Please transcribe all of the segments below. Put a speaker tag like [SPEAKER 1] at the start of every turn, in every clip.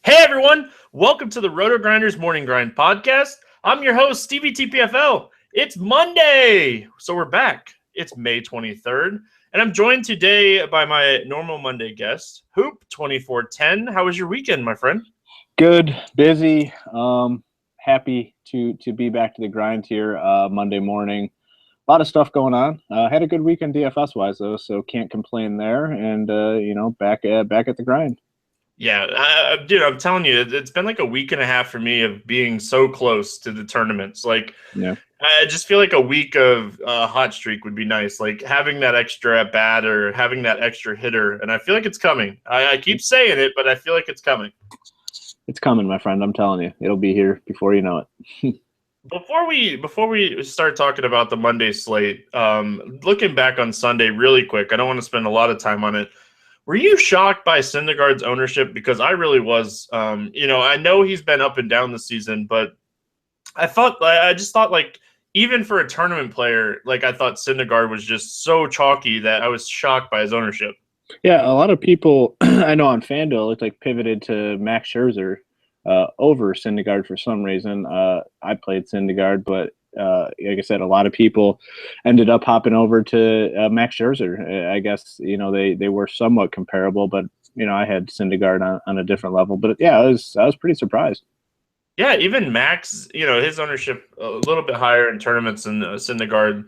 [SPEAKER 1] Hey everyone, welcome to the Roto Grinders Morning Grind podcast. I'm your host, Stevie TPFL. It's Monday, so we're back. It's May 23rd, and I'm joined today by my normal Monday guest, Hoop2410. How was your weekend, my friend?
[SPEAKER 2] Good, busy. Happy to be back to the grind here Monday morning. A lot of stuff going on. Had a good weekend DFS wise though, so can't complain there. And back at the grind.
[SPEAKER 1] Yeah, dude, I'm telling you, it's been like a week and a half for me of being so close to the tournaments. Like,
[SPEAKER 2] Yeah,
[SPEAKER 1] I just feel like a week of hot streak would be nice. Like having that extra at bat or having that extra hitter, and I feel like it's coming. I keep saying it, but I feel like it's coming.
[SPEAKER 2] it's coming, my friend. I'm telling you, it'll be here before you know it.
[SPEAKER 1] Before we start talking about the Monday slate, looking back on Sunday really quick, I don't want to spend a lot of time on it. Were you shocked by Syndergaard's ownership? Because I really was. I know he's been up and down this season, but I just thought like even for a tournament player, like I thought Syndergaard was just so chalky that I was shocked by his ownership.
[SPEAKER 2] Yeah, a lot of people I know on FanDuel it's like pivoted to Max Scherzer over Syndergaard for some reason. I played Syndergaard, but like I said, a lot of people ended up hopping over to Max Scherzer. I guess they were somewhat comparable, but I had Syndergaard on a different level. But yeah, I was pretty surprised.
[SPEAKER 1] Yeah, even Max, his ownership a little bit higher in tournaments than Syndergaard.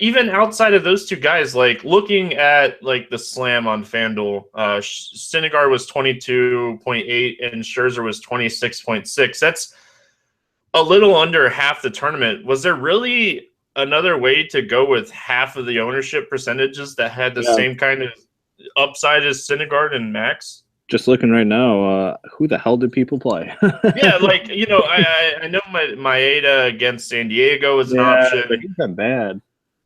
[SPEAKER 1] Even outside of those two guys, like looking at like the slam on FanDuel, Syndergaard was 22.8 and Scherzer was 26.6. That's a little under half the tournament. Was there really another way to go with half of the ownership percentages that had the same kind of upside as Syndergaard and Max?
[SPEAKER 2] Just looking right now, who the hell did people play?
[SPEAKER 1] Yeah, like I know Maeda against San Diego is an option.
[SPEAKER 2] But he's been bad.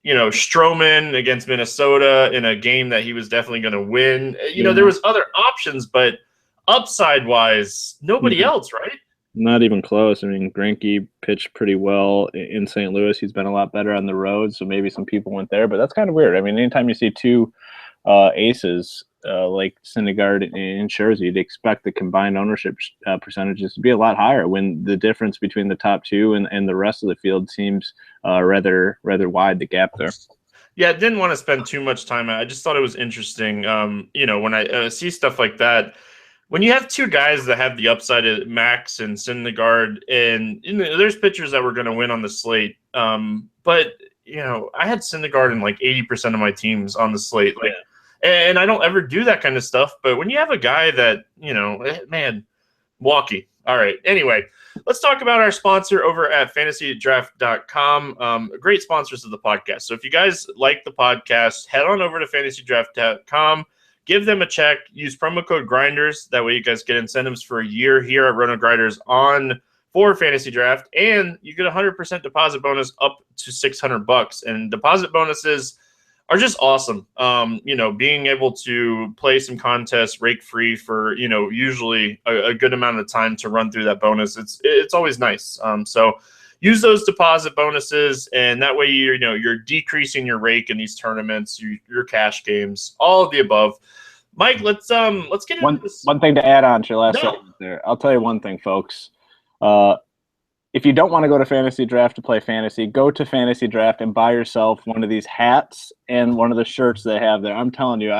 [SPEAKER 1] Stroman against Minnesota in a game that he was definitely going to win. There was other options, but upside-wise, nobody else, right?
[SPEAKER 2] Not even close. I mean, Greinke pitched pretty well in St. Louis. He's been a lot better on the road, so maybe some people went there. But that's kind of weird. I mean, anytime you see two aces like Syndergaard and Scherzer, you'd expect the combined ownership percentages to be a lot higher when the difference between the top two and the rest of the field seems rather wide, the gap there.
[SPEAKER 1] Yeah, I didn't want to spend too much time. I just thought it was interesting. When I see stuff like that, when you have two guys that have the upside of Max and Syndergaard, and there's pitchers that were going to win on the slate, but I had Syndergaard in like 80% of my teams on the slate, like. Yeah. And I don't ever do that kind of stuff. But when you have a guy that, man, walkie. All right. Anyway, let's talk about our sponsor over at fantasydraft.com. Great sponsors of the podcast. So if you guys like the podcast, head on over to fantasydraft.com. Give them a check. Use promo code Grinders. That way you guys get incentives for a year here at Roto Grinders for Fantasy Draft. And you get a 100% deposit bonus up to $600. And deposit bonuses are just awesome. Being able to play some contests rake free for, usually a good amount of time to run through that bonus. It's always nice. So use those deposit bonuses, and that way you're decreasing your rake in these tournaments, your cash games, all of the above. Mike, let's get into this.
[SPEAKER 2] One thing to add on to your last segment there. I'll tell you one thing, folks. If you don't want to go to Fantasy Draft to play fantasy, go to Fantasy Draft and buy yourself one of these hats and one of the shirts they have there. I'm telling you,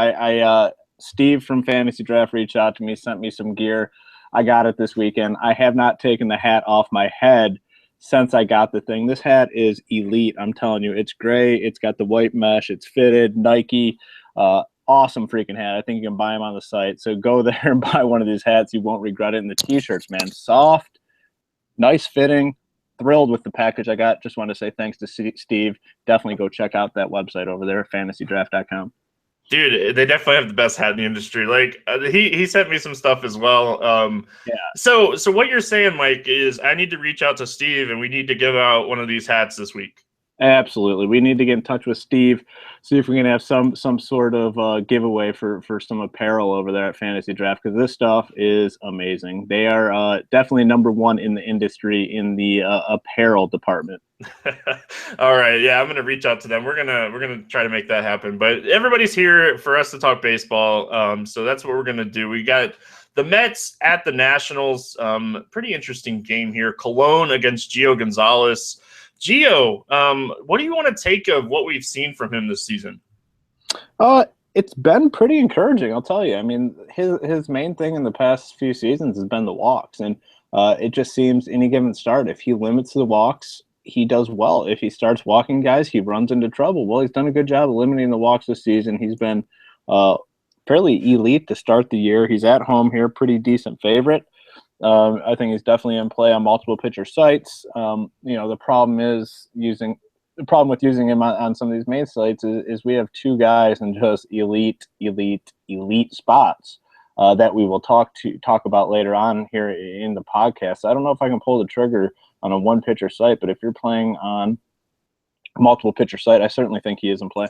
[SPEAKER 2] Steve from Fantasy Draft reached out to me, sent me some gear. I got it this weekend. I have not taken the hat off my head since I got the thing. This hat is elite. I'm telling you, it's gray. It's got the white mesh. It's fitted, Nike. Awesome freaking hat. I think you can buy them on the site. So go there and buy one of these hats. You won't regret it. And the T-shirts, man, soft. Nice fitting, thrilled with the package I got. Just want to say thanks to Steve. Definitely go check out that website over there, fantasydraft.com.
[SPEAKER 1] Dude, they definitely have the best hat in the industry. Like he sent me some stuff as well.
[SPEAKER 2] Yeah.
[SPEAKER 1] So what you're saying, Mike, is I need to reach out to Steve and we need to give out one of these hats this week.
[SPEAKER 2] Absolutely. We need to get in touch with Steve, see if we can have some sort of giveaway for some apparel over there at Fantasy Draft, because this stuff is amazing. They are definitely number one in the industry in the apparel department.
[SPEAKER 1] All right, yeah, I'm gonna reach out to them. We're gonna try to make that happen. But everybody's here for us to talk baseball, so that's what we're gonna do. We got the Mets at the Nationals. Pretty interesting game here. Cologne against Gio Gonzalez. Gio, what do you want to take of what we've seen from him this season?
[SPEAKER 2] It's been pretty encouraging, I'll tell you. I mean, his main thing in the past few seasons has been the walks, and it just seems any given start, if he limits the walks, he does well. If he starts walking guys, he runs into trouble. Well, he's done a good job of limiting the walks this season. He's been fairly elite to start the year. He's at home here, pretty decent favorite. I think he's definitely in play on multiple pitcher sites. The problem with using him on some of these main sites is we have two guys in just elite spots that we will talk about later on here in the podcast. I don't know if I can pull the trigger on a one pitcher site, but if you're playing on a multiple pitcher site, I certainly think he is in play.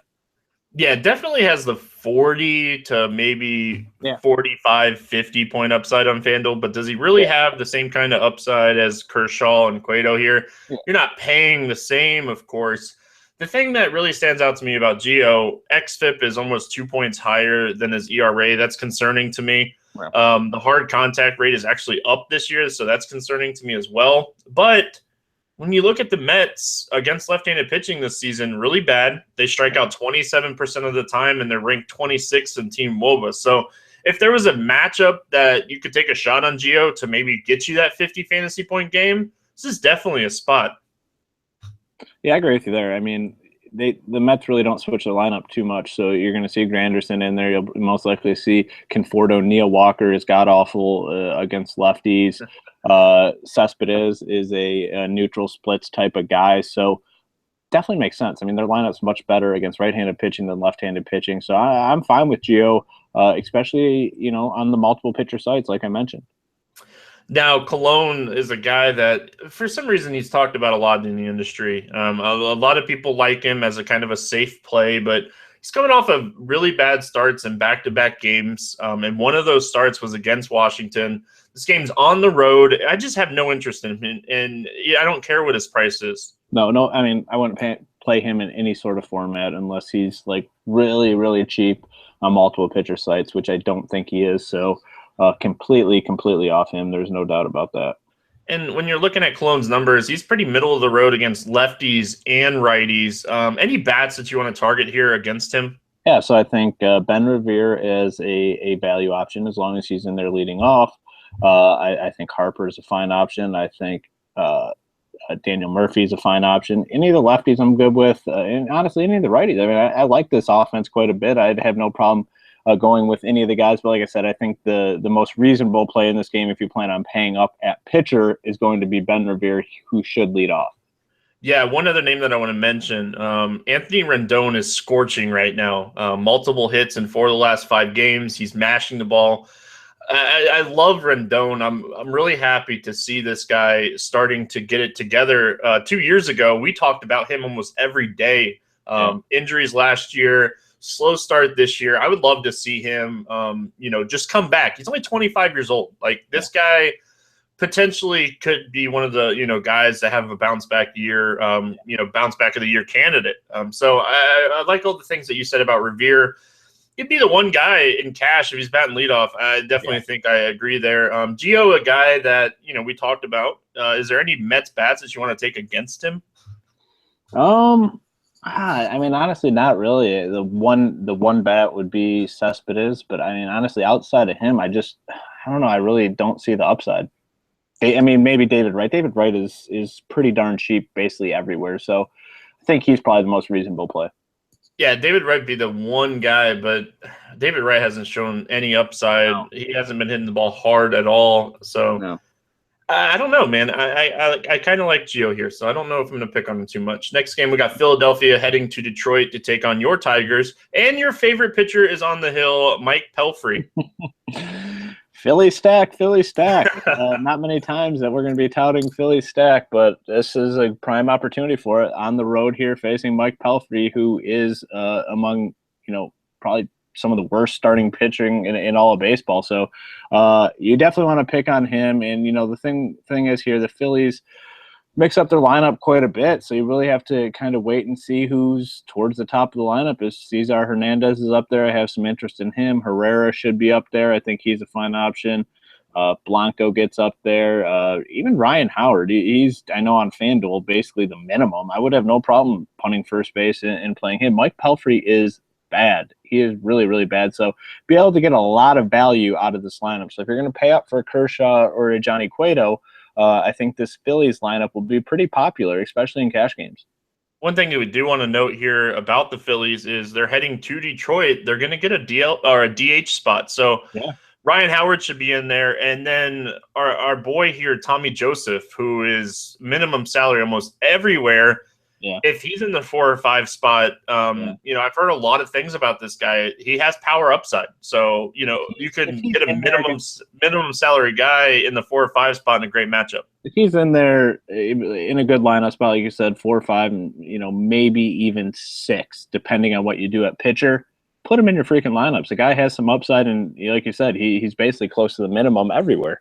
[SPEAKER 1] Yeah, definitely has the 40 to maybe 45, 50 point upside on FanDuel, but does he really have the same kind of upside as Kershaw and Cueto here? Yeah. You're not paying the same, of course. The thing that really stands out to me about Gio, xFIP is almost 2 points higher than his ERA. That's concerning to me. Wow. The hard contact rate is actually up this year, so that's concerning to me as well. But when you look at the Mets against left-handed pitching this season, really bad. They strike out 27% of the time, and they're ranked 26th in Team WOBA. So if there was a matchup that you could take a shot on Gio to maybe get you that 50 fantasy point game, this is definitely a spot.
[SPEAKER 2] Yeah, I agree with you there. I mean, the Mets really don't switch the lineup too much, so you're going to see Granderson in there. You'll most likely see Conforto. Neil Walker is god-awful against lefties. Cespedes is a neutral splits type of guy, so definitely makes sense. I mean, their lineup's much better against right-handed pitching than left-handed pitching, so I'm fine with Gio, especially on the multiple pitcher sites like I mentioned.
[SPEAKER 1] Now, Cologne is a guy that, for some reason, he's talked about a lot in the industry. A lot of people like him as a kind of a safe play, but he's coming off of really bad starts in back-to-back games, and one of those starts was against Washington. This game's on the road. I just have no interest in him, and I don't care what his price is.
[SPEAKER 2] No. I mean, I wouldn't play him in any sort of format unless he's like really, really cheap on multiple pitcher sites, which I don't think he is. So completely off him. There's no doubt about that.
[SPEAKER 1] And when you're looking at Cologne's numbers, he's pretty middle of the road against lefties and righties. Any bats that you want to target here against him?
[SPEAKER 2] Yeah, so I think Ben Revere is a value option as long as he's in there leading off. I think Harper is a fine option. I think Daniel Murphy is a fine option. Any of the lefties I'm good with, and honestly, any of the righties. I mean, I like this offense quite a bit. I'd have no problem going with any of the guys. But like I said, I think the most reasonable play in this game, if you plan on paying up at pitcher, is going to be Ben Revere, who should lead off.
[SPEAKER 1] Yeah, one other name that I want to mention, Anthony Rendon is scorching right now. Multiple hits in 4 of the last 5 games. He's mashing the ball. I love Rendon. I'm really happy to see this guy starting to get it together. 2 years ago, we talked about him almost every day. Injuries last year, slow start this year. I would love to see him, just come back. He's only 25 years old. Like, this guy potentially could be one of the, guys that have a bounce back year, bounce back of the year candidate. So I like all the things that you said about Revere. He'd be the one guy in cash if he's batting leadoff. I definitely think I agree there. Gio, a guy that, we talked about. Is there any Mets bats that you want to take against him?
[SPEAKER 2] I mean, honestly, not really. The one bat would be Cespedes, but I mean, honestly, outside of him, I don't know. I really don't see the upside. I mean, maybe David Wright. David Wright is pretty darn cheap basically everywhere. So I think he's probably the most reasonable play.
[SPEAKER 1] Yeah, David Wright would be the one guy, but David Wright hasn't shown any upside. No. He hasn't been hitting the ball hard at all. So no. I don't know, man. I kind of like Gio here, so I don't know if I'm going to pick on him too much. Next game, we got Philadelphia heading to Detroit to take on your Tigers, and your favorite pitcher is on the hill, Mike Pelfrey.
[SPEAKER 2] Philly stack, Philly stack. Not many times that we're going to be touting Philly stack, but this is a prime opportunity for it on the road here, facing Mike Pelfrey, who is among probably some of the worst starting pitching in all of baseball. So you definitely want to pick on him. And the thing is here, the Phillies mix up their lineup quite a bit, so you really have to kind of wait and see who's towards the top of the lineup. Is Cesar Hernandez is up there. I have some interest in him. Herrera should be up there. I think he's a fine option. Blanco gets up there. Even Ryan Howard, he's, I know on FanDuel, basically the minimum. I would have no problem punting first base and playing him. Mike Pelfrey is bad. He is really, really bad. So be able to get a lot of value out of this lineup. So if you're going to pay up for a Kershaw or a Johnny Cueto, I think this Phillies lineup will be pretty popular, especially in cash games.
[SPEAKER 1] One thing that we do want to note here about the Phillies is they're heading to Detroit. They're going to get a DL or a DH spot. So
[SPEAKER 2] yeah.
[SPEAKER 1] Ryan Howard should be in there. And then our boy here, Tommy Joseph, who is minimum salary almost everywhere.
[SPEAKER 2] Yeah.
[SPEAKER 1] If he's in the 4 or 5 spot, I've heard a lot of things about this guy. He has power upside. So, you can get a minimum salary guy in the 4 or 5 spot in a great matchup.
[SPEAKER 2] If he's in there in a good lineup spot, like you said, 4 or 5, and, maybe even 6, depending on what you do at pitcher, put him in your freaking lineups. The guy has some upside, and like you said, he's basically close to the minimum everywhere.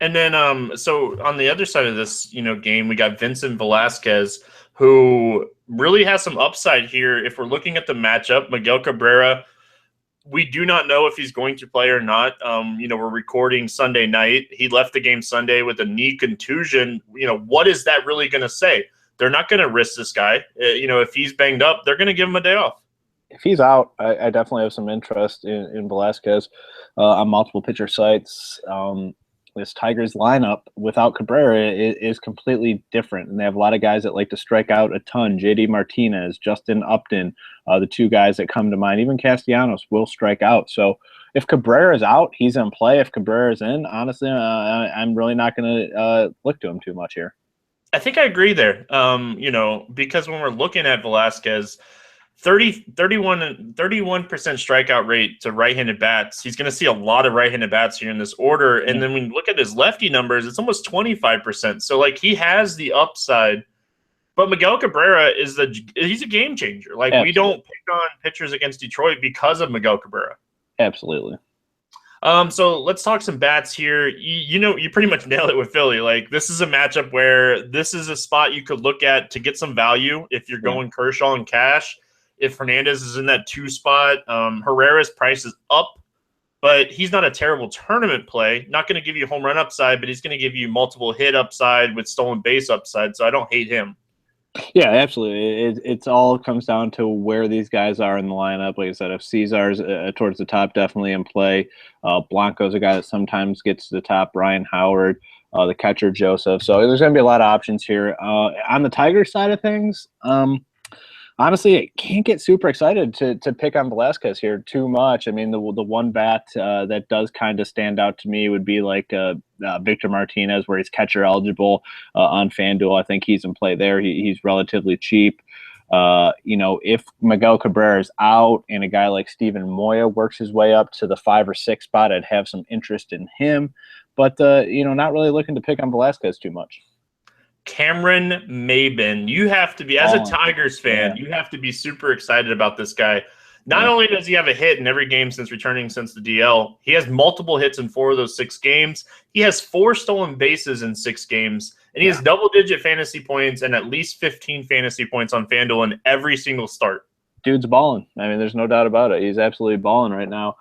[SPEAKER 1] And then, so on the other side of this, game, we got Vincent Velasquez, who really has some upside here. If we're looking at the matchup, Miguel Cabrera, we do not know if he's going to play or not. We're recording Sunday night. He left the game Sunday with a knee contusion. What is that really going to say? They're not going to risk this guy. If he's banged up, they're going to give him a day off.
[SPEAKER 2] If he's out, I definitely have some interest in Velasquez on multiple pitcher sites. This Tigers lineup without Cabrera is completely different, and they have a lot of guys that like to strike out a ton. JD Martinez, Justin Upton, the 2 guys that come to mind. Even Castellanos will strike out. So if Cabrera is out, he's in play. If Cabrera is in, honestly, I'm really not going to look to him too much here.
[SPEAKER 1] I think I agree there. Because when we're looking at Velasquez, 31% strikeout rate to right-handed bats. He's going to see a lot of right-handed bats here in this order. And then when you look at his lefty numbers, it's almost 25%. So, he has the upside. But Miguel Cabrera he's a game changer.
[SPEAKER 2] Absolutely.
[SPEAKER 1] We don't pick on pitchers against Detroit because of Miguel Cabrera.
[SPEAKER 2] Absolutely.
[SPEAKER 1] So let's talk some bats here. You pretty much nailed it with Philly. This is a matchup where this is a spot you could look at to get some value if you're going Kershaw and cash. If Hernandez is in that 2 spot, Herrera's price is up, but he's not a terrible tournament play. Not going to give you home run upside, but he's going to give you multiple hit upside with stolen base upside, so I don't hate him.
[SPEAKER 2] Yeah, absolutely. It's all comes down to where these guys are in the lineup. Like I said, if Cesar's towards the top, definitely in play. Blanco's a guy that sometimes gets to the top. Ryan Howard, the catcher Joseph. So there's going to be a lot of options here. On the Tigers side of things, honestly, I can't get super excited to pick on Velasquez here too much. I mean, the one bat that does kind of stand out to me would be Victor Martinez, where he's catcher eligible on FanDuel. I think he's in play there. He's relatively cheap. If Miguel Cabrera is out and a guy like Steven Moya works his way up to the 5 or 6 spot, I'd have some interest in him. But, not really looking to pick on Velasquez too much.
[SPEAKER 1] Cameron Maybin. You have to be, as a Tigers fan, you have to be super excited about this guy. Not only does he have a hit in every game since returning since the DL, he has multiple hits in 4 of those 6 games. He has 4 stolen bases in 6 games, and he has double-digit fantasy points and at least 15 fantasy points on FanDuel in every single start.
[SPEAKER 2] Dude's balling. I mean, there's no doubt about it. He's absolutely balling right now.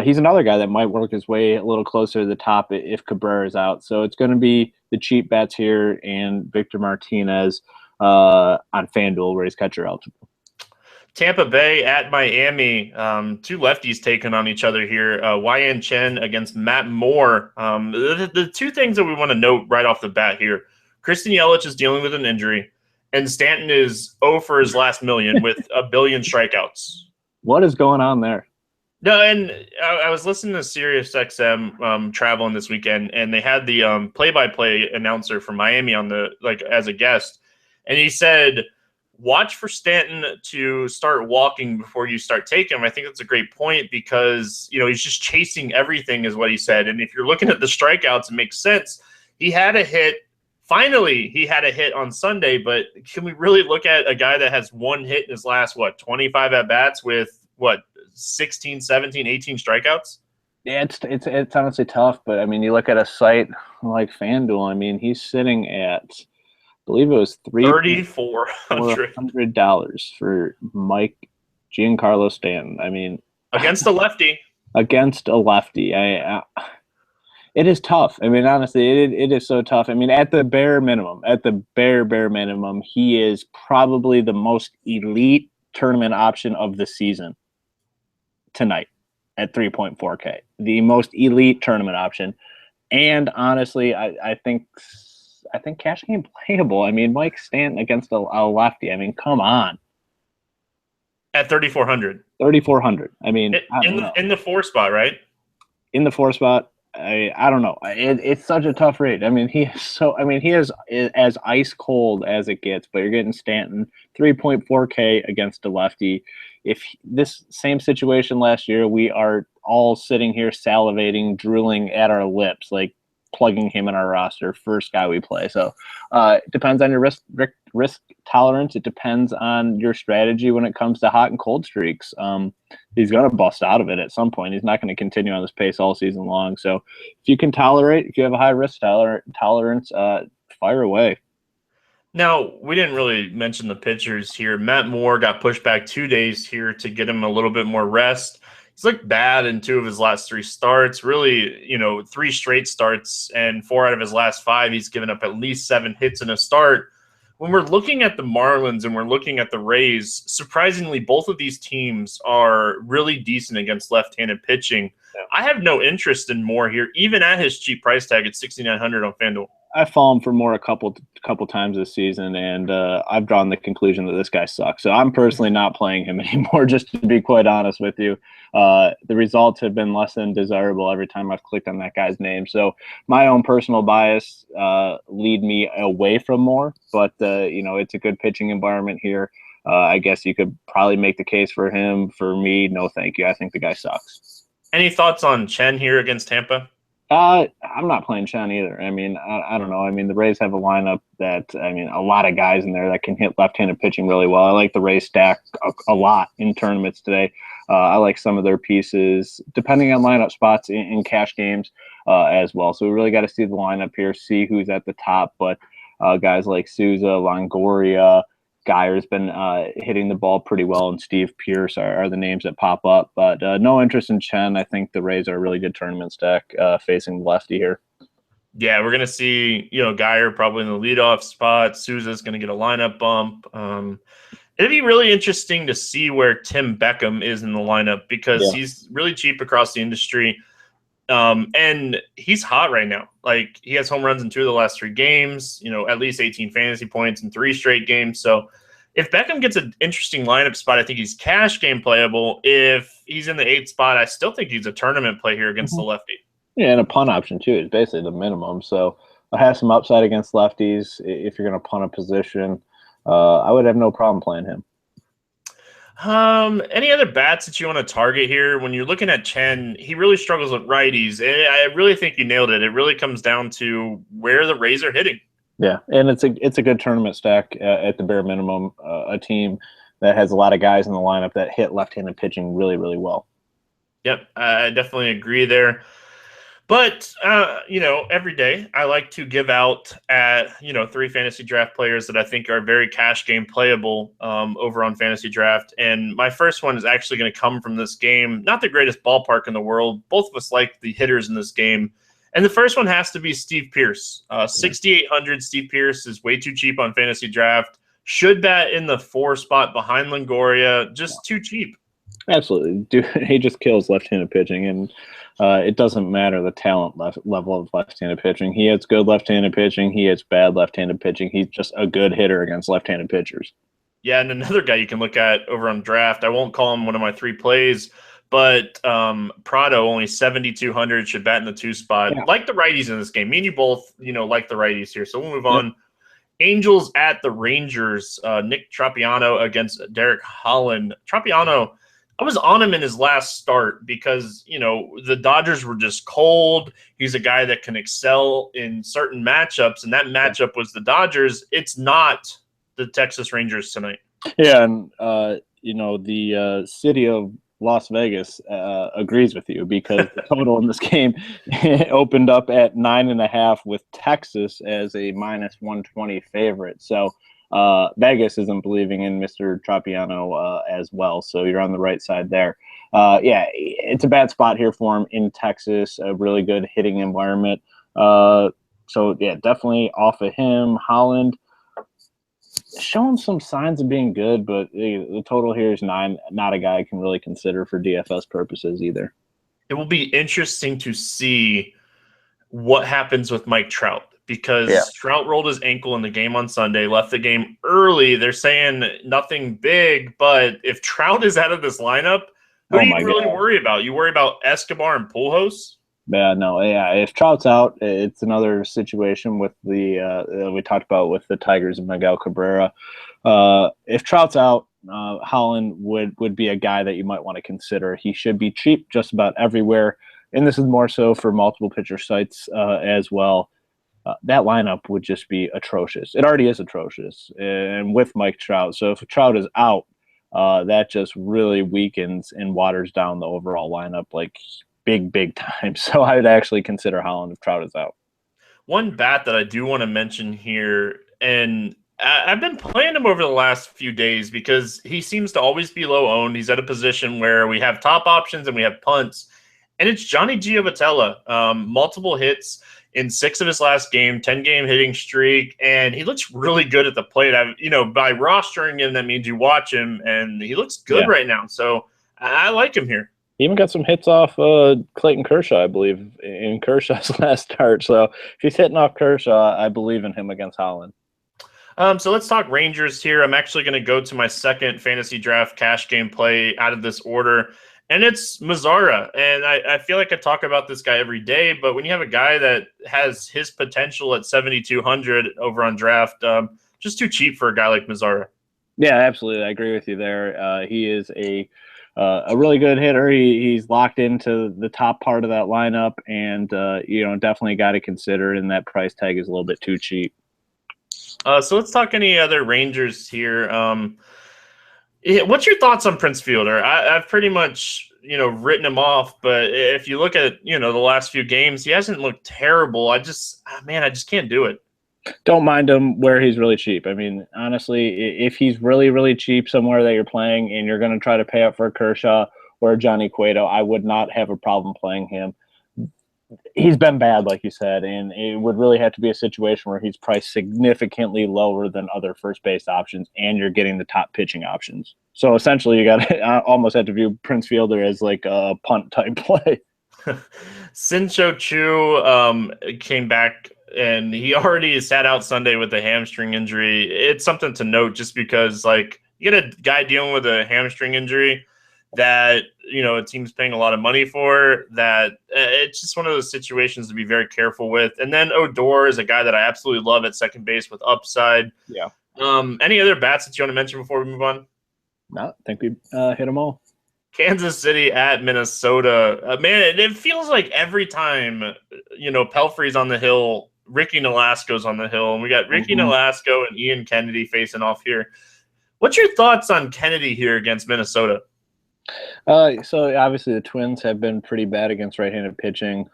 [SPEAKER 2] He's another guy that might work his way a little closer to the top if Cabrera is out. So it's going to be the cheap bets here and Victor Martinez on FanDuel, where he's catcher eligible.
[SPEAKER 1] Tampa Bay at Miami. 2 lefties taking on each other here. YN Chen against Matt Moore. The 2 things that we want to note right off the bat here. Christian Yelich is dealing with an injury, and Stanton is 0 for his last million with a billion strikeouts.
[SPEAKER 2] What is going on there?
[SPEAKER 1] No, and I was listening to SiriusXM traveling this weekend, and they had the play-by-play announcer from Miami on as a guest, and he said watch for Stanton to start walking before you start taking him. I think that's a great point because, he's just chasing everything is what he said. And if you're looking at the strikeouts, it makes sense. He had a hit. Finally, he had a hit on Sunday, but can we really look at a guy that has one hit in his last, 25 at-bats with, 16, 17, 18 strikeouts?
[SPEAKER 2] Yeah, it's honestly tough, but, I mean, you look at a site like FanDuel, I mean, he's sitting at, I believe it was $3,400 for Giancarlo Stanton. I mean,
[SPEAKER 1] against a lefty.
[SPEAKER 2] Against a lefty. It is tough. I mean, honestly, it is so tough. I mean, at the bare minimum, he is probably the most elite tournament option of the season tonight at 3.4K. The most elite tournament option. And honestly, I think cash game playable. I mean, Mike Stanton against a lefty. I mean, come on.
[SPEAKER 1] At 3,400.
[SPEAKER 2] 3,400. I mean,
[SPEAKER 1] in the 4 spot, right?
[SPEAKER 2] In the 4 spot. I don't know. It's such a tough rate. I mean, he is as ice cold as it gets, but you're getting Stanton 3.4K against a lefty. If this same situation last year, we are all sitting here salivating, drooling at our lips, like plugging him in our roster, first guy we play. So it depends on your risk tolerance. It depends on your strategy when it comes to hot and cold streaks. He's going to bust out of it at some point. He's not going to continue on this pace all season long. So if you can tolerate, if you have a high risk tolerance, fire away.
[SPEAKER 1] Now, we didn't really mention the pitchers here. Matt Moore got pushed back 2 days here to get him a little bit more rest. He's looked bad in 2 of his last 3 starts, really, 3 straight starts, and 4 out of his last 5, he's given up at least 7 hits in a start. When we're looking at the Marlins and we're looking at the Rays, surprisingly, both of these teams are really decent against left-handed pitching. Yeah. I have no interest in Moore here, even at his cheap price tag at $6,900 on FanDuel.
[SPEAKER 2] I've fallen for Moore a couple times this season, and I've drawn the conclusion that this guy sucks. So I'm personally not playing him anymore, just to be quite honest with you. The results have been less than desirable every time I've clicked on that guy's name. So my own personal bias lead me away from Moore, but it's a good pitching environment here. I guess you could probably make the case for him. For me, no thank you. I think the guy sucks.
[SPEAKER 1] Any thoughts on Chen here against Tampa?
[SPEAKER 2] I'm not playing Chen either. I mean, I don't know. I mean, the Rays have a lineup that, a lot of guys in there that can hit left-handed pitching really well. I like the Rays stack a lot in tournaments today. I like some of their pieces, depending on lineup spots in cash games as well. So we really got to see the lineup here, see who's at the top. But guys like Souza, Longoria, Geyer's been hitting the ball pretty well, and Steve Pearce are the names that pop up. But no interest in Chen. I think the Rays are a really good tournament stack facing the lefty here.
[SPEAKER 1] Yeah, we're going to see, Geyer probably in the leadoff spot. Souza's going to get a lineup bump. It'd be really interesting to see where Tim Beckham is in the lineup because he's really cheap across the industry. And he's hot right now. Like, he has home runs in 2 of the last 3 games, at least 18 fantasy points in 3 straight games. So if Beckham gets an interesting lineup spot, I think he's cash game playable. If he's in the 8th spot, I still think he's a tournament play here against the lefty.
[SPEAKER 2] Yeah, and a punt option too is basically the minimum. So I have some upside against lefties. If you're going to punt a position, I would have no problem playing him.
[SPEAKER 1] Any other bats that you want to target here? When you're looking at Chen, he really struggles with righties. I really think you nailed it. It really comes down to where the Rays are hitting.
[SPEAKER 2] Yeah, and it's a good tournament stack at the bare minimum. A team that has a lot of guys in the lineup that hit left-handed pitching really, really well.
[SPEAKER 1] Yep, I definitely agree there. But, every day I like to give out at, 3 fantasy draft players that I think are very cash game playable over on Fantasy Draft. And my first one is actually going to come from this game. Not the greatest ballpark in the world. Both of us like the hitters in this game. And the first one has to be Steve Pearce. 6,800 Steve Pearce is way too cheap on Fantasy Draft. Should bat in the 4 spot behind Longoria. Just too cheap.
[SPEAKER 2] Absolutely. Dude, he just kills left-handed pitching, and it doesn't matter the talent level of left-handed pitching. He hits good left-handed pitching. He hits bad left-handed pitching. He's just a good hitter against left-handed pitchers.
[SPEAKER 1] Yeah, and another guy you can look at over on Draft, I won't call him one of my 3 plays, but Prado, only 7,200, should bat in the 2 spot. Yeah. Like the righties in this game. Me and you both, like the righties here, so we'll move on. Angels at the Rangers. Nick Tropiano against Derek Holland. Tropiano, I was on him in his last start because, the Dodgers were just cold. He's a guy that can excel in certain matchups, and that matchup was the Dodgers. It's not the Texas Rangers tonight.
[SPEAKER 2] Yeah, and, the city of Las Vegas agrees with you because the total in this game opened up at 9.5 with Texas as a -120 favorite. So Vegas isn't believing in Mr. Tropiano as well. So you're on the right side there. It's a bad spot here for him in Texas, a really good hitting environment. Definitely off of him. Holland showing some signs of being good, but the total here is 9. Not a guy I can really consider for DFS purposes either.
[SPEAKER 1] It will be interesting to see what happens with Mike Trout because Trout rolled his ankle in the game on Sunday, left the game early. They're saying nothing big, but if Trout is out of this lineup, who do you really worry about? You worry about Escobar and Pujols?
[SPEAKER 2] If Trout's out, it's another situation with the we talked about with the Tigers and Miguel Cabrera. If Trout's out, Holland would be a guy that you might want to consider. He should be cheap just about everywhere, and this is more so for multiple pitcher sites as well. That lineup would just be atrocious. It already is atrocious, and with Mike Trout. So if Trout is out, that just really weakens and waters down the overall lineup like big time. So I would actually consider Holland if Trout is out.
[SPEAKER 1] One bat that I do want to mention here, and I've been playing him over the last few days because he seems to always be low owned. He's at a position where we have top options and we have punts, and it's Johnny Gio. Multiple hits in 6 of his last game, 10-game hitting streak, and he looks really good at the plate. By rostering him, that means you watch him, and he looks good right now. So I like him here.
[SPEAKER 2] He even got some hits off Clayton Kershaw, I believe, in Kershaw's last start. So if he's hitting off Kershaw, I believe in him against Holland.
[SPEAKER 1] So let's talk Rangers here. I'm actually going to go to my second fantasy draft cash game play out of this order, and it's Mazara. And I feel like I talk about this guy every day, but when you have a guy that has his potential at 7,200 over on draft, just too cheap for a guy like Mazara.
[SPEAKER 2] Yeah, absolutely. I agree with you there. He is a really good hitter. He's locked into the top part of that lineup, and definitely got to consider it, and that price tag is a little bit too cheap.
[SPEAKER 1] So let's talk any other Rangers here. What's your thoughts on Prince Fielder? I've pretty much written him off, but if you look at the last few games, he hasn't looked terrible. I just can't do it.
[SPEAKER 2] Don't mind him where he's really cheap. I mean, honestly, if he's really, really cheap somewhere that you're playing and you're going to try to pay up for a Kershaw or a Johnny Cueto, I would not have a problem playing him. He's been bad, like you said, and it would really have to be a situation where he's priced significantly lower than other first base options and you're getting the top pitching options. So essentially, you got to almost have to view Prince Fielder as like a punt type play.
[SPEAKER 1] Sin-Cho Choo came back, and he already sat out Sunday with a hamstring injury. It's something to note just because, you get a guy dealing with a hamstring injury that, a team's paying a lot of money for, that it's just one of those situations to be very careful with. And then Odor is a guy that I absolutely love at second base with upside.
[SPEAKER 2] Yeah.
[SPEAKER 1] Any other bats that you want to mention before we move on?
[SPEAKER 2] No, I think we hit them all.
[SPEAKER 1] Kansas City at Minnesota. Man, it feels like every time, Pelfrey's on the hill, Ricky Nolasco's on the hill, and we got Ricky Nolasco and Ian Kennedy facing off here. What's your thoughts on Kennedy here against Minnesota?
[SPEAKER 2] So obviously the Twins have been pretty bad against right-handed pitching.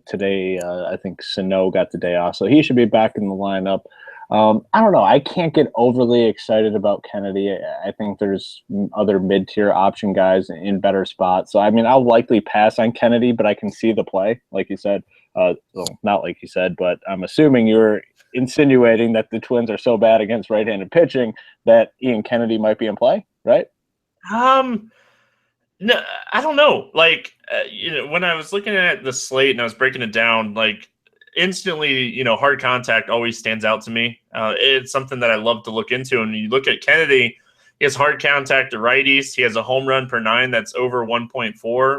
[SPEAKER 2] Today I think Sano got the day off, so he should be back in the lineup. I don't know. I can't get overly excited about Kennedy. I think there's other mid-tier option guys in better spots. So, I mean, I'll likely pass on Kennedy, but I can see the play, like you said. Not like you said, but I'm assuming you're insinuating that the Twins are so bad against right-handed pitching that Ian Kennedy might be in play, right?
[SPEAKER 1] No, I don't know. When I was looking at the slate and I was breaking it down, instantly, hard contact always stands out to me. It's something that I love to look into. And you look at Kennedy, he has hard contact to righties. He has a home run per 9 that's over 1.4,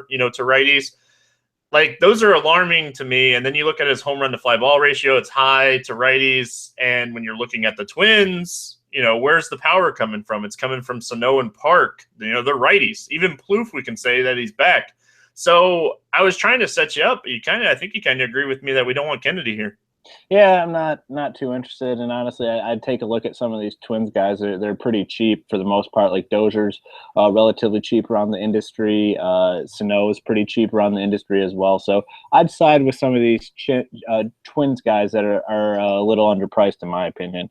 [SPEAKER 1] to righties. Like, those are alarming to me. And then you look at his home run to fly ball ratio, it's high to righties. And when you're looking at the Twins, where's the power coming from? It's coming from Sano and Park. They're righties. Even Plouffe, we can say that he's back. So I was trying to set you up. I think you kind of agree with me that we don't want Kennedy here.
[SPEAKER 2] Yeah, I'm not too interested. And honestly, I'd take a look at some of these Twins guys. They're pretty cheap for the most part. Like Dozier's relatively cheap around the industry. Sano is pretty cheap around the industry as well. So I'd side with some of these Twins guys that are a little underpriced, in my opinion.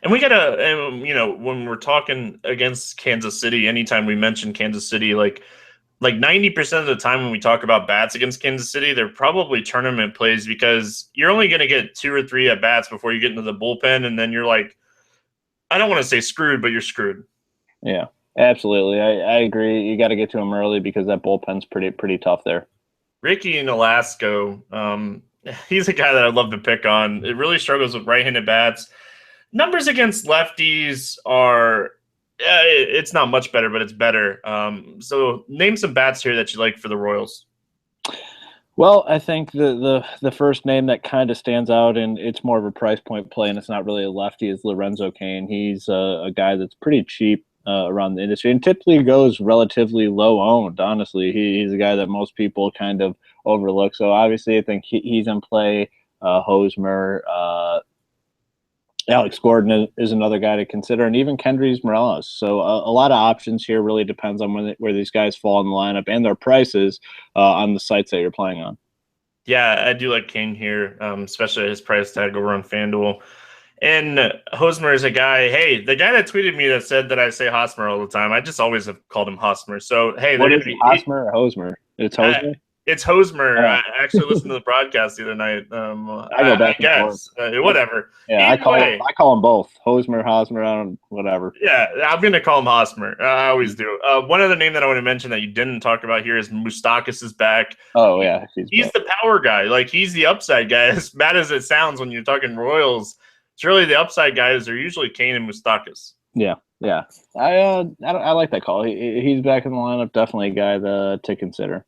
[SPEAKER 1] And we gotta, when we're talking against Kansas City, anytime we mention Kansas City, like 90% of the time when we talk about bats against Kansas City, they're probably tournament plays because you're only going to get 2 or 3 at bats before you get into the bullpen. And then you're like, I don't want to say screwed, but you're screwed.
[SPEAKER 2] Yeah, absolutely. I agree. You got to get to him early because that bullpen's pretty tough there.
[SPEAKER 1] Ricky in Alaska, he's a guy that I'd love to pick on. It really struggles with right-handed bats. Numbers against lefties are it's not much better, but it's better. So name some bats here that you like for the Royals.
[SPEAKER 2] Well, I think the first name that kind of stands out, and it's more of a price point play, and it's not really a lefty, is Lorenzo Cain. He's a guy that's pretty cheap around the industry and typically goes relatively low owned. Honestly, he's a guy that most people kind of overlook. So obviously, I think he's in play. Hosmer, Alex Gordon is another guy to consider, and even Kendrys Morelos. So a lot of options here. Really depends on where these guys fall in the lineup and their prices on the sites that you're playing on.
[SPEAKER 1] Yeah, I do like King here, especially at his price tag over on FanDuel. And Hosmer is a guy, hey, the guy that tweeted me that said that I say Hosmer all the time, I just always have called him Hosmer. So, hey.
[SPEAKER 2] What is it, Hosmer or Hosmer? It's Hosmer?
[SPEAKER 1] It's Hosmer. I actually listened to the broadcast the other night.
[SPEAKER 2] I go back and forth.
[SPEAKER 1] Whatever.
[SPEAKER 2] Yeah, I call them both. Hosmer, Hosmer, whatever.
[SPEAKER 1] Yeah, I'm going to call him Hosmer. I always do. One other name that I want to mention that you didn't talk about here is Moustakas is back.
[SPEAKER 2] Oh, yeah.
[SPEAKER 1] He's the power guy. Like, he's the upside guy. As bad as it sounds when you're talking Royals, it's really the upside guys are usually Kane and Moustakas.
[SPEAKER 2] Yeah. I like that call. He's back in the lineup. Definitely a guy to consider.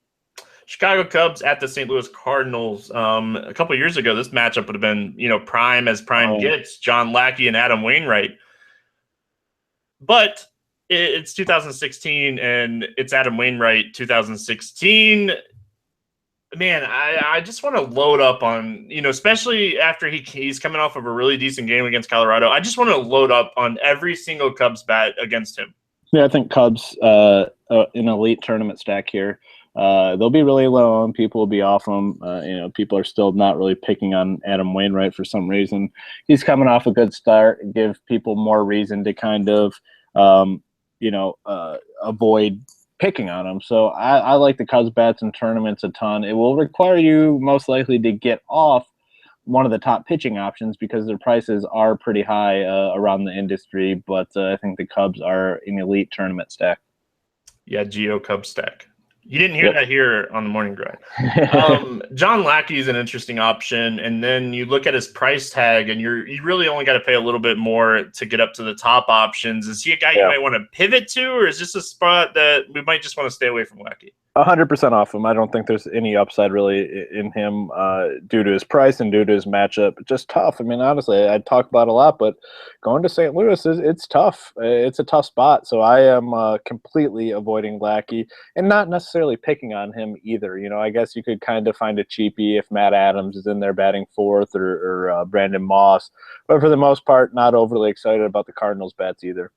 [SPEAKER 1] Chicago Cubs at the St. Louis Cardinals. A couple of years ago, this matchup would have been, prime as prime gets, John Lackey and Adam Wainwright. But it's 2016, and it's Adam Wainwright 2016. Man, I just want to load up on, especially after he's coming off of a really decent game against Colorado. I just want to load up on every single Cubs bat against him.
[SPEAKER 2] Yeah, I think Cubs an elite tournament stack here. They'll be really low on. People will be off them. People are still not really picking on Adam Wainwright for some reason. He's coming off a good start and give people more reason to kind of, avoid picking on him. So I like the Cubs bats in tournaments a ton. It will require you most likely to get off one of the top pitching options because their prices are pretty high around the industry. But I think the Cubs are an elite tournament stack.
[SPEAKER 1] Yeah, Gio Cubs stack. You didn't hear that here on the morning grind. John Lackey is an interesting option, and then you look at his price tag, and you really only got to pay a little bit more to get up to the top options. Is he a guy you might want to pivot to, or is this a spot that we might just want to stay away from Lackey?
[SPEAKER 2] 100% off him. I don't think there's any upside really in him due to his price and due to his matchup. Just tough. I mean, honestly, I talk about it a lot, but going to St. Louis it's tough. It's a tough spot. So I am completely avoiding Lackey and not necessarily picking on him either. I guess you could kind of find a cheapie if Matt Adams is in there batting fourth or Brandon Moss. But for the most part, not overly excited about the Cardinals bats either.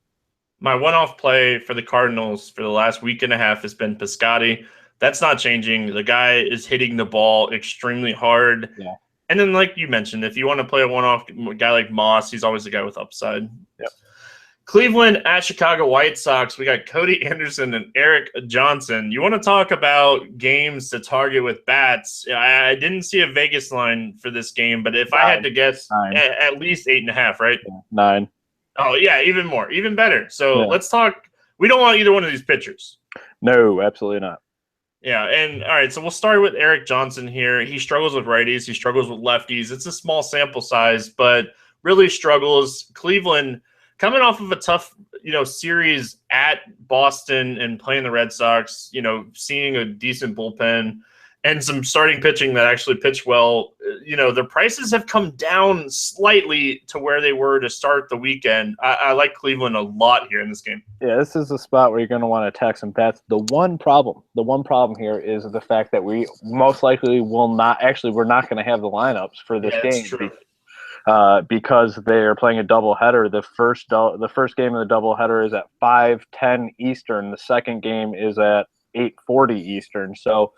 [SPEAKER 1] My one-off play for the Cardinals for the last week and a half has been Piscotty. That's not changing. The guy is hitting the ball extremely hard.
[SPEAKER 2] Yeah.
[SPEAKER 1] And then, like you mentioned, if you want to play a one-off guy like Moss, he's always a guy with upside.
[SPEAKER 2] Yep.
[SPEAKER 1] Cleveland at Chicago White Sox. We got Cody Anderson and Eric Johnson. You want to talk about games to target with bats? I didn't see a Vegas line for this game, but if I had to guess, at least 8.5, right?
[SPEAKER 2] Yeah, 9.
[SPEAKER 1] Oh, yeah, even more, even better. So let's talk. We don't want either one of these pitchers.
[SPEAKER 2] No, absolutely not.
[SPEAKER 1] Yeah, and all right, so we'll start with Eric Johnson here. He struggles with righties. He struggles with lefties. It's a small sample size, but really struggles. Cleveland coming off of a tough, series at Boston and playing the Red Sox, seeing a decent bullpen. and some starting pitching that actually pitch well, their prices have come down slightly to where they were to start the weekend. I like Cleveland a lot here in this game.
[SPEAKER 2] Yeah, this is a spot where you're going to want to attack some bets. The one problem here is the fact that we most likely will not. Actually, we're not going to have the lineups for this game.
[SPEAKER 1] True.
[SPEAKER 2] Because they're playing a doubleheader. The first game of the doubleheader is at 5:10 Eastern. The second game is at 8:40 Eastern. So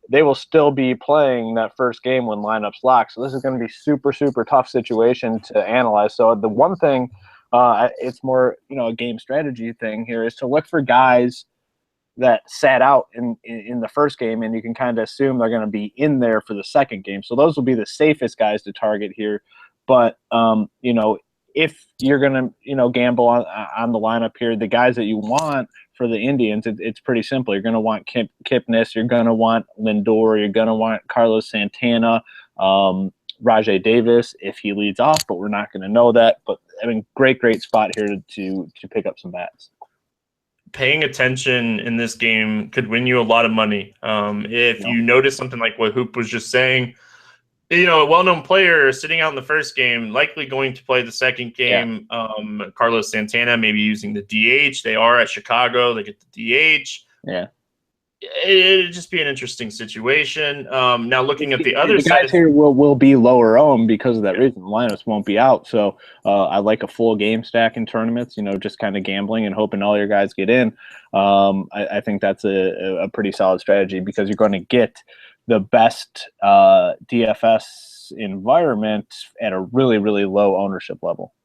[SPEAKER 2] they will still be playing that first game when lineups lock. So this is going to be super, super tough situation to analyze. So the one thing, it's more a game strategy thing here, is to look for guys that sat out in the first game, and you can kind of assume they're going to be in there for the second game. So those will be the safest guys to target here. But if you're going to gamble on the lineup here, the guys that you want for the Indians, it's pretty simple. You're going to want Kipnis, you're going to want Lindor, you're going to want Carlos Santana, Rajai Davis if he leads off, but we're not going to know that. But I mean, great spot here to pick up some bats.
[SPEAKER 1] Paying attention in this game could win you a lot of money. If you notice something like what Hoop was just saying, a well-known player sitting out in the first game, likely going to play the second game. Carlos Santana maybe using the DH. They are at Chicago. They get the DH.
[SPEAKER 2] Yeah.
[SPEAKER 1] It'd just be an interesting situation. Now looking at the other
[SPEAKER 2] side, guys here will be lower owned because of that reason. Lineups won't be out. So I like a full game stack in tournaments. Just kind of gambling and hoping all your guys get in. I think that's a pretty solid strategy because you're going to get the best DFS environment at a really, really low ownership level.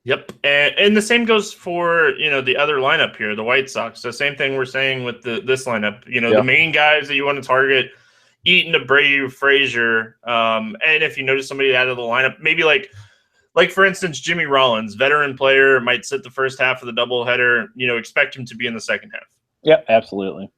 [SPEAKER 1] Yep, and the same goes for the other lineup here, the White Sox. The same thing we're saying with this lineup. The main guys that you want to target: Eaton, Abreu, Frazier. And if you notice somebody out of the lineup, maybe like for instance, Jimmy Rollins, veteran player, might sit the first half of the doubleheader. Expect him to be in the second half.
[SPEAKER 2] Yep, absolutely.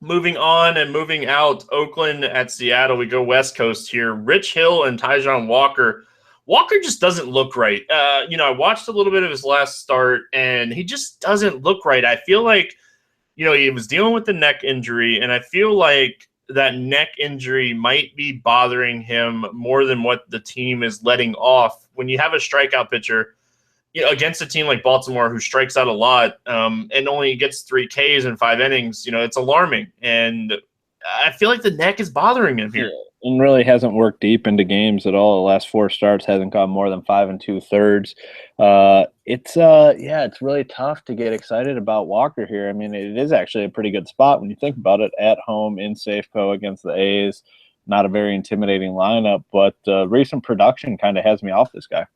[SPEAKER 1] Moving on and moving out, Oakland at Seattle. We go West Coast here. Rich Hill and Taijuan Walker. Walker just doesn't look right. I watched a little bit of his last start, and he just doesn't look right. I feel like, he was dealing with the neck injury, and I feel like that neck injury might be bothering him more than what the team is letting off. When you have a strikeout pitcher, against a team like Baltimore who strikes out a lot and only gets 3 Ks in 5 innings, it's alarming. And I feel like the neck is bothering him here.
[SPEAKER 2] And really hasn't worked deep into games at all. The last 4 starts hasn't gone more than 5 2/3. It's really tough to get excited about Walker here. I mean, it is actually a pretty good spot when you think about it. At home in Safeco against the A's, not a very intimidating lineup, but recent production kind of has me off this guy.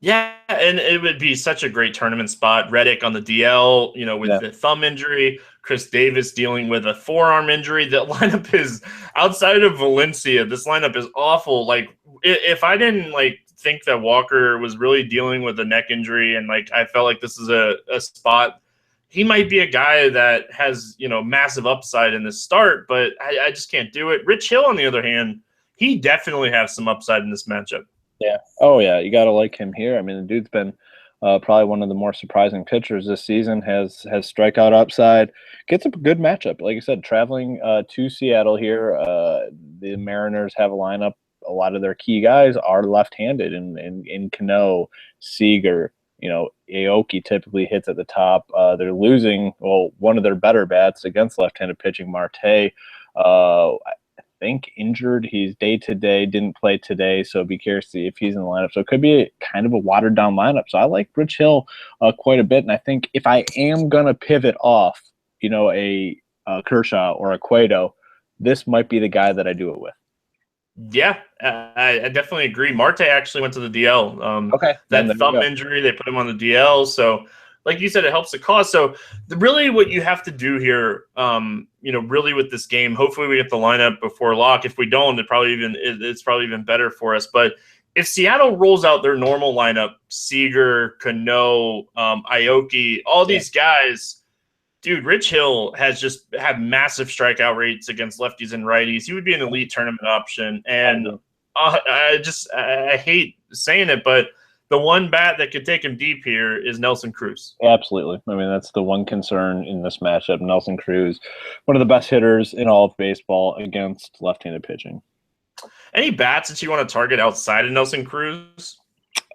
[SPEAKER 1] Yeah, and it would be such a great tournament spot. Reddick on the DL, with the thumb injury. Chris Davis dealing with a forearm injury. The lineup is, outside of Valencia, this lineup is awful. Like, if I didn't, think that Walker was really dealing with a neck injury and, I felt like this is a spot, he might be a guy that has, massive upside in this start, but I just can't do it. Rich Hill, on the other hand, he definitely has some upside in this matchup.
[SPEAKER 2] Yeah. Oh, yeah. You got to like him here. I mean, the dude's been probably one of the more surprising pitchers this season, has strikeout upside, gets a good matchup. Like I said, traveling to Seattle here, the Mariners have a lineup. A lot of their key guys are left-handed in Cano, Seager. Aoki typically hits at the top. They're losing, one of their better bats against left-handed pitching, Marte. I think injured. He's day-to-day, didn't play today, so be curious to see if he's in the lineup. So it could be kind of a watered-down lineup. So I like Rich Hill quite a bit, and I think if I am going to pivot off, a Kershaw or a Cueto, this might be the guy that I do it with.
[SPEAKER 1] Yeah, I definitely agree. Marte actually went to the DL.
[SPEAKER 2] Okay.
[SPEAKER 1] That thumb injury, they put him on the DL, so like you said, it helps the cause. So really what you have to do here, really with this game, hopefully we get the lineup before lock. If we don't, it's probably even better for us. But if Seattle rolls out their normal lineup, Seager, Cano, Aoki, all these guys, dude, Rich Hill has just had massive strikeout rates against lefties and righties. He would be an elite tournament option. And I hate saying it, but the one bat that could take him deep here is Nelson Cruz.
[SPEAKER 2] Absolutely. I mean, that's the one concern in this matchup. Nelson Cruz, one of the best hitters in all of baseball against left-handed pitching.
[SPEAKER 1] Any bats that you want to target outside of Nelson Cruz?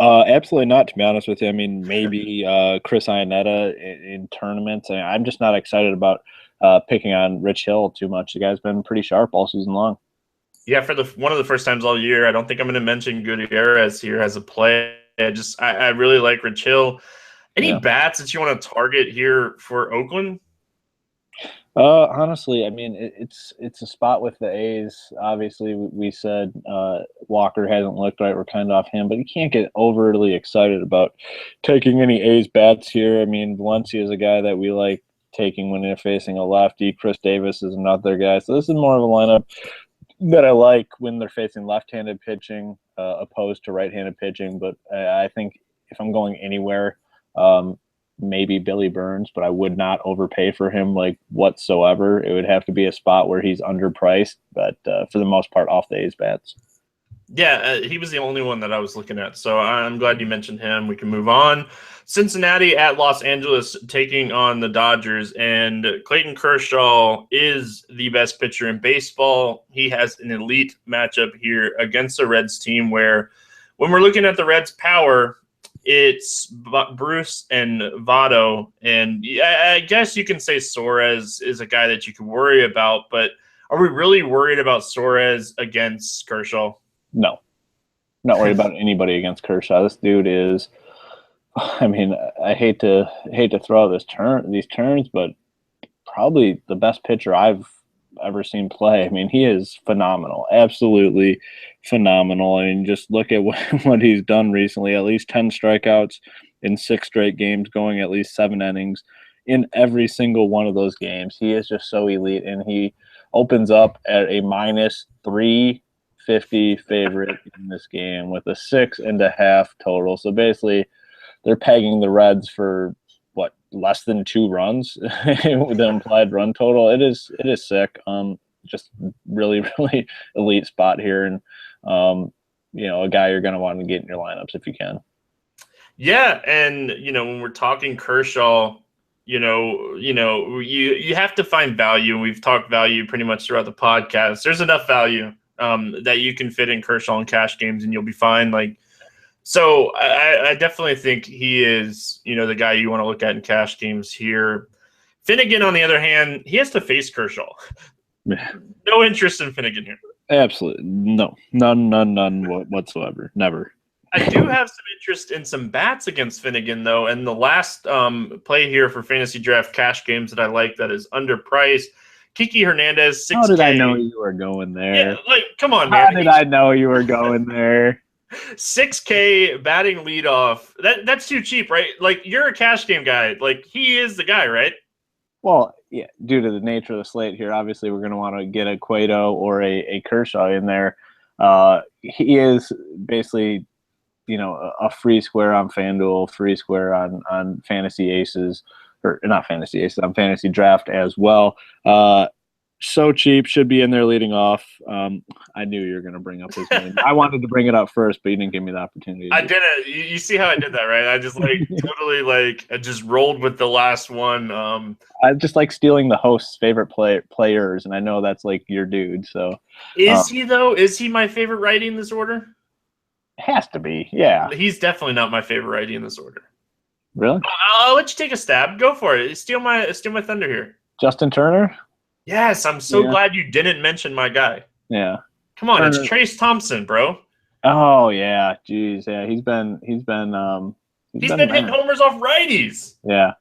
[SPEAKER 2] Absolutely not, to be honest with you. I mean, maybe Chris Iannetta in tournaments. I'm just not excited about picking on Rich Hill too much. The guy's been pretty sharp all season long.
[SPEAKER 1] Yeah, for one of the first times all year, I don't think I'm going to mention Gutierrez here as a play. I really like Rich Hill. Any bats that you want to target here for Oakland?
[SPEAKER 2] Honestly, I mean, it's a spot with the A's. Obviously, we said Walker hasn't looked right. We're kind of off him, but you can't get overly excited about taking any A's bats here. I mean, Valencia is a guy that we like taking when they're facing a lefty. Chris Davis is another guy. So this is more of a lineup that I like when they're facing left-handed pitching opposed to right-handed pitching. But I think if I'm going anywhere, maybe Billy Burns, but I would not overpay for him like whatsoever. It would have to be a spot where he's underpriced, but for the most part, off the A's bats.
[SPEAKER 1] Yeah, he was the only one that I was looking at, so I'm glad you mentioned him. We can move on. Cincinnati at Los Angeles taking on the Dodgers, and Clayton Kershaw is the best pitcher in baseball. He has an elite matchup here against the Reds team where when we're looking at the Reds' power, it's Bruce and Votto, and I guess you can say Suarez is a guy that you can worry about, but are we really worried about Suarez against Kershaw?
[SPEAKER 2] No, not worried about anybody against Kershaw. This dude is, I mean, I hate to throw these terms, but probably the best pitcher I've ever seen play. I mean, he is phenomenal, absolutely phenomenal. I mean, just look at what he's done recently. At least 10 strikeouts in 6 straight games, going at least 7 innings in every single one of those games. He is just so elite, and he opens up at a -350 favorite in this game with a 6.5 total. So basically, they're pegging the Reds for less than 2 runs with the implied run total. It is sick. Just really elite spot here, and a guy you're going to want to get in your lineups if you can.
[SPEAKER 1] Yeah, and when we're talking Kershaw, you have to find value, and we've talked value pretty much throughout the podcast. There's enough value that you can fit in Kershaw in cash games, and you'll be fine. So I definitely think he is, the guy you want to look at in cash games here. Finnegan, on the other hand, he has to face Kershaw. No interest in Finnegan here.
[SPEAKER 2] Absolutely. No. None whatsoever. Never.
[SPEAKER 1] I do have some interest in some bats against Finnegan, though, and the last play here for fantasy draft cash games that I like that is underpriced. Kiki Hernandez, 6K.
[SPEAKER 2] How did I know you were going there?
[SPEAKER 1] Yeah, come on, man.
[SPEAKER 2] How did I know you were going there?
[SPEAKER 1] 6K batting leadoff. That's too cheap, right? You're a cash game guy. He is the guy, right?
[SPEAKER 2] Well, yeah, due to the nature of the slate here, obviously we're going to want to get a Cueto or a Kershaw in there. He is basically, a free square on FanDuel, free square on Fantasy Aces, or not Fantasy Aces, on Fantasy Draft as well. So cheap, should be in there leading off. I knew you were going to bring up his name. I wanted to bring it up first, but you didn't give me the opportunity.
[SPEAKER 1] I did it. You see how I did that, right? I just totally I just rolled with the last one.
[SPEAKER 2] I just like stealing the host's favorite players, and I know that's your dude. So
[SPEAKER 1] is he though? Is he my favorite righty in this order?
[SPEAKER 2] Has to be, yeah.
[SPEAKER 1] He's definitely not my favorite righty in this order.
[SPEAKER 2] Really?
[SPEAKER 1] I'll let you take a stab. Go for it. Steal my thunder here.
[SPEAKER 2] Justin Turner.
[SPEAKER 1] Yes, I'm so glad you didn't mention my guy.
[SPEAKER 2] Yeah.
[SPEAKER 1] Come on, it's Trace Thompson, bro.
[SPEAKER 2] Oh yeah, jeez, yeah. He's been
[SPEAKER 1] hitting homers off righties.
[SPEAKER 2] Yeah.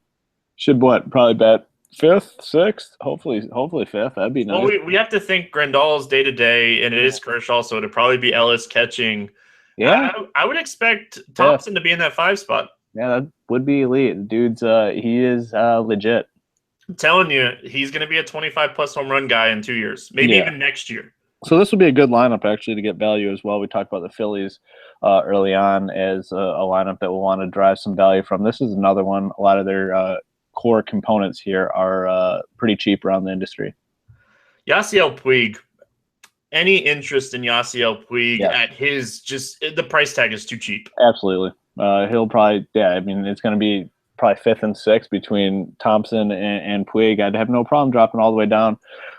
[SPEAKER 2] Should probably bet 5th, 6th, hopefully 5th. That'd be nice.
[SPEAKER 1] Well, we have to think Grandal's day to day, and it is Kershaw, so it'd probably be Ellis catching.
[SPEAKER 2] Yeah.
[SPEAKER 1] I would expect Thompson to be in that 5 spot.
[SPEAKER 2] Yeah, that would be elite. The dude's he is legit.
[SPEAKER 1] I'm telling you, he's going to be a 25-plus home run guy in 2 years, maybe even next year.
[SPEAKER 2] So this would be a good lineup, actually, to get value as well. We talked about the Phillies early on as a lineup that we'll want to drive some value from. This is another one. A lot of their core components here are pretty cheap around the industry.
[SPEAKER 1] Yasiel Puig. Any interest in Yasiel Puig at his the price tag is too cheap.
[SPEAKER 2] Absolutely. He'll probably, yeah, I mean, it's going to be probably 5th and 6th between Thompson and Puig. I'd have no problem dropping all the way down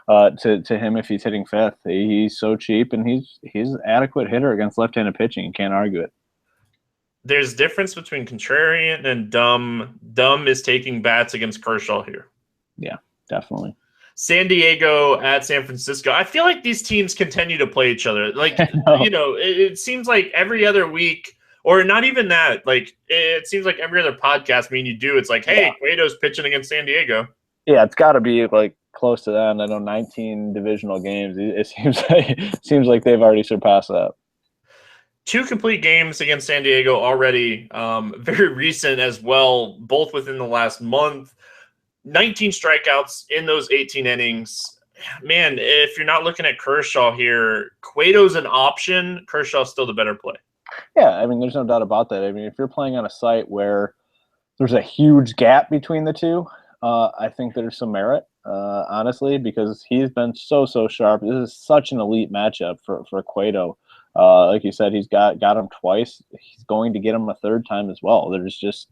[SPEAKER 2] to him if he's hitting 5th. He's so cheap, and he's an adequate hitter against left-handed pitching. You can't argue it.
[SPEAKER 1] There's difference between contrarian and dumb. Dumb is taking bats against Kershaw here.
[SPEAKER 2] Yeah, definitely.
[SPEAKER 1] San Diego at San Francisco. I feel like these teams continue to play each other. Like, it seems like every other week, or not even that, like, it seems like every other podcast me and you do, it's like, hey, Cueto's pitching against San Diego.
[SPEAKER 2] Yeah, it's got to be, like, close to that. And I know 19 divisional games. It seems like they've already surpassed that.
[SPEAKER 1] 2 complete games against San Diego already, very recent as well, both within the last month. 19 strikeouts in those 18 innings. Man, if you're not looking at Kershaw here, Cueto's an option. Kershaw's still the better play.
[SPEAKER 2] Yeah, I mean, there's no doubt about that. I mean, if you're playing on a site where there's a huge gap between the two, I think there's some merit, honestly, because he's been so sharp. This is such an elite matchup for Cueto. Like you said, he's got him twice. He's going to get him a third time as well. There's just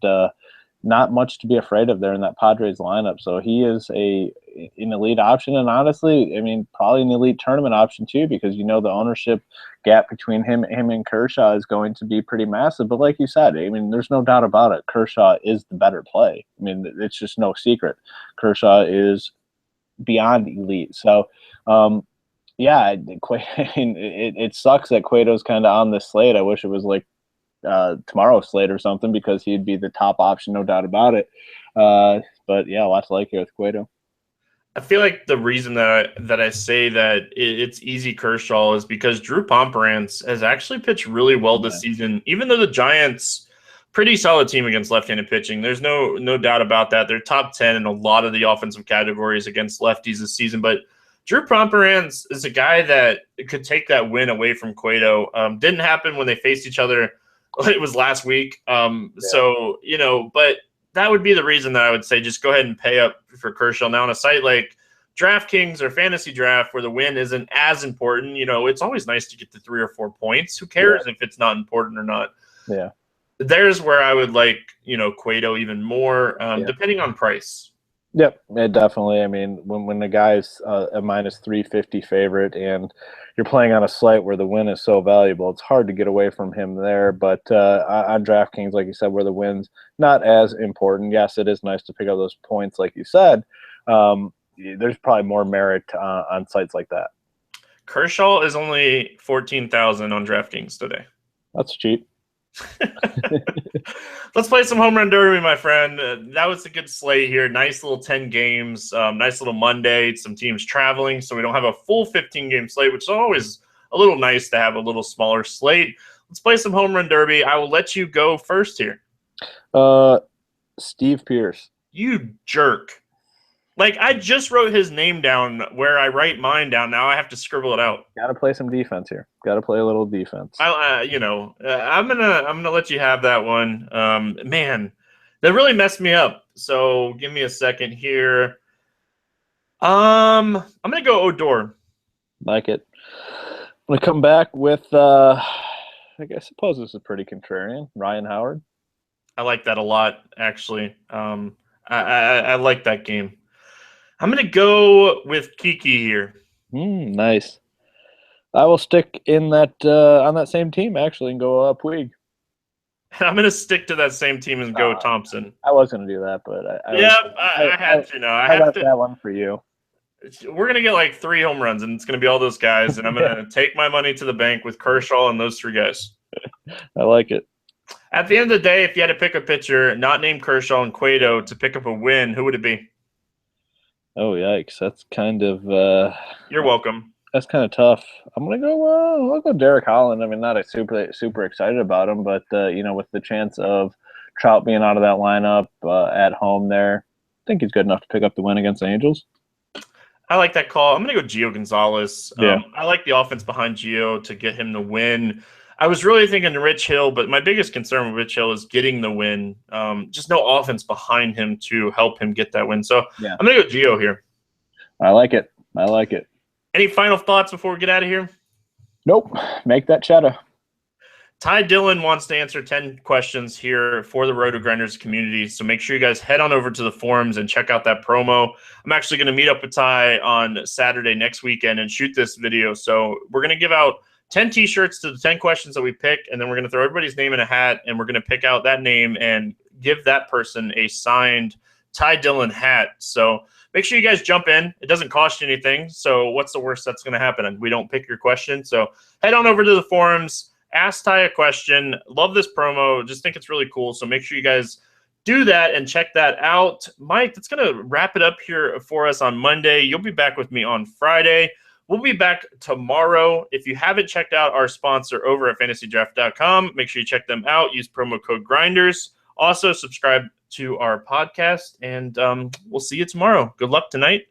[SPEAKER 2] not much to be afraid of there in that Padres lineup. So he is an elite option, and honestly, I mean, probably an elite tournament option too, because the ownership gap between him and Kershaw is going to be pretty massive. But like you said, I mean, there's no doubt about it. Kershaw is the better play. I mean, it's just no secret. Kershaw is beyond elite. So, yeah, I mean, it sucks that Cueto's kind of on this slate. I wish it was like tomorrow's slate or something, because he'd be the top option, no doubt about it. But yeah, lots to like here with Cueto.
[SPEAKER 1] I feel like the reason that I say that it's easy Kershaw is because Drew Pomeranz has actually pitched really well this season, even though the Giants, pretty solid team against left-handed pitching. There's no doubt about that. They're top 10 in a lot of the offensive categories against lefties this season, but Drew Pomeranz is a guy that could take that win away from Cueto. Didn't happen when they faced each other. It was last week. So, but that would be the reason that I would say just go ahead and pay up for Kershaw. Now on a site like DraftKings or Fantasy Draft where the win isn't as important, it's always nice to get the 3 or 4 points. Who cares if it's not important or not?
[SPEAKER 2] Yeah.
[SPEAKER 1] There's where I would like, Cueto even more, depending on price.
[SPEAKER 2] Yep, definitely. I mean, when the guy's a minus 350 favorite and you're playing on a slate where the win is so valuable, it's hard to get away from him there. But on DraftKings, like you said, where the win's not as important, yes, it is nice to pick up those points, like you said. There's probably more merit on sites like that.
[SPEAKER 1] Kershaw is only 14,000 on DraftKings today.
[SPEAKER 2] That's cheap.
[SPEAKER 1] Let's play some home run derby, my friend. That was a good slate here. Nice little 10 games. Nice little Monday. Some teams traveling, so we don't have a full 15-game slate, which is always a little nice to have a little smaller slate. Let's play some home run derby. I will let you go first here.
[SPEAKER 2] Steve Pearce.
[SPEAKER 1] You jerk. Like, I just wrote his name down where I write mine down. Now I have to scribble it out.
[SPEAKER 2] Got to play some defense here. Got to play a little defense.
[SPEAKER 1] I'm gonna let you have that one. Man, that really messed me up. So give me a second here. I'm gonna go Odor.
[SPEAKER 2] Like it. I'm gonna come back with. I suppose this is pretty contrarian. Ryan Howard.
[SPEAKER 1] I like that a lot, actually. I like that game. I'm going to go with Kiki here.
[SPEAKER 2] Nice. I will stick in that on that same team, actually, and go Puig.
[SPEAKER 1] I'm going to stick to that same team and go Thompson.
[SPEAKER 2] I was going to do that, but
[SPEAKER 1] I had to. I have to.
[SPEAKER 2] That one for you.
[SPEAKER 1] We're going to get like 3 home runs, and it's going to be all those guys, and I'm going to take my money to the bank with Kershaw and those 3 guys.
[SPEAKER 2] I like it.
[SPEAKER 1] At the end of the day, if you had to pick a pitcher not named Kershaw and Cueto to pick up a win, who would it be?
[SPEAKER 2] Oh, yikes. That's kind of
[SPEAKER 1] You're welcome.
[SPEAKER 2] That's kind of tough. I'm going to go I'll go Derek Holland. I mean, not super excited about him, but with the chance of Trout being out of that lineup at home there, I think he's good enough to pick up the win against the Angels.
[SPEAKER 1] I like that call. I'm going to go Gio Gonzalez.
[SPEAKER 2] Yeah.
[SPEAKER 1] I like the offense behind Gio to get him the win. I was really thinking Rich Hill, but my biggest concern with Rich Hill is getting the win. Just no offense behind him to help him get that win. So I'm going to go Gio here.
[SPEAKER 2] I like it.
[SPEAKER 1] Any final thoughts before we get out of here?
[SPEAKER 2] Nope. Make that cheddar.
[SPEAKER 1] Ty Dillon wants to answer 10 questions here for the Roto Grinders community. So make sure you guys head on over to the forums and check out that promo. I'm actually going to meet up with Ty on Saturday next weekend and shoot this video. So we're going to give out 10 t-shirts to the 10 questions that we pick, and then we're going to throw everybody's name in a hat, and we're going to pick out that name and give that person a signed Ty Dillon hat. So make sure you guys jump in. It doesn't cost you anything. So what's the worst that's going to happen? And we don't pick your question. So head on over to the forums. Ask Ty a question. Love this promo. Just think it's really cool. So make sure you guys do that and check that out. Mike, that's going to wrap it up here for us on Monday. You'll be back with me on Friday. We'll be back tomorrow. If you haven't checked out our sponsor over at fantasydraft.com, make sure you check them out. Use promo code Grinders. Also, subscribe to our podcast, and we'll see you tomorrow. Good luck tonight.